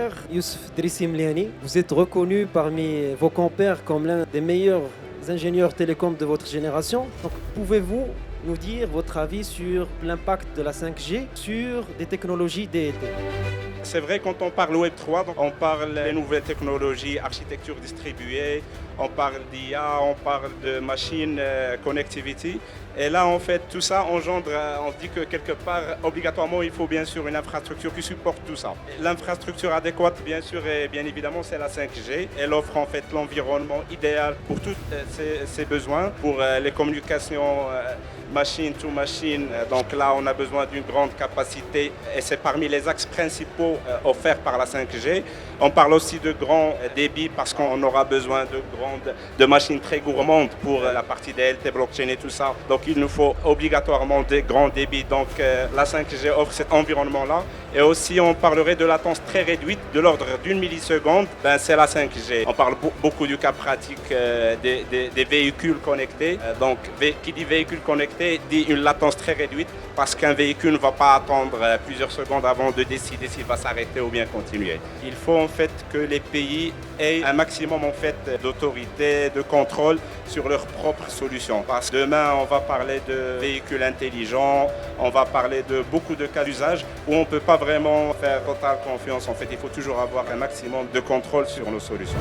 cher Youssef Drissi Mliani, vous êtes reconnu parmi vos compères comme l'un des meilleurs ingénieurs télécoms de votre génération. Donc, pouvez-vous nous dire votre avis sur l'impact de la 5G sur des technologies DET? C'est vrai, quand on parle Web3, on parle des nouvelles technologies, architecture distribuée, on parle d'IA, on parle de machine connectivity. Et là, en fait, tout ça engendre, on se dit que quelque part, obligatoirement, il faut bien sûr une infrastructure qui supporte tout ça. L'infrastructure adéquate, bien sûr, et bien évidemment, c'est la 5G. Elle offre en fait l'environnement idéal pour tous ses besoins, pour les communications machine to machine. Donc là, on a besoin d'une grande capacité et c'est parmi les axes principaux offerts par la 5G. On parle aussi de grand débit parce qu'on aura besoin de machines très gourmandes pour la partie DLT, blockchain et tout ça. Donc il nous faut obligatoirement des grands débits. Donc la 5G offre cet environnement-là. Et aussi, on parlerait de latence très réduite, de l'ordre d'une milliseconde. C'est la 5G. On parle beaucoup du cas pratique des véhicules connectés. Donc qui dit véhicule connecté dit une latence très réduite parce qu'un véhicule ne va pas attendre plusieurs secondes avant de décider s'il va s'arrêter ou bien continuer. Il faut en fait que les pays aient un maximum en fait d'autorité, de contrôle sur leurs propres solutions. Parce que demain, on va parler de véhicules intelligents, on va parler de beaucoup de cas d'usage où on ne peut pas vraiment faire totale confiance. En fait, il faut toujours avoir un maximum de contrôle sur nos solutions.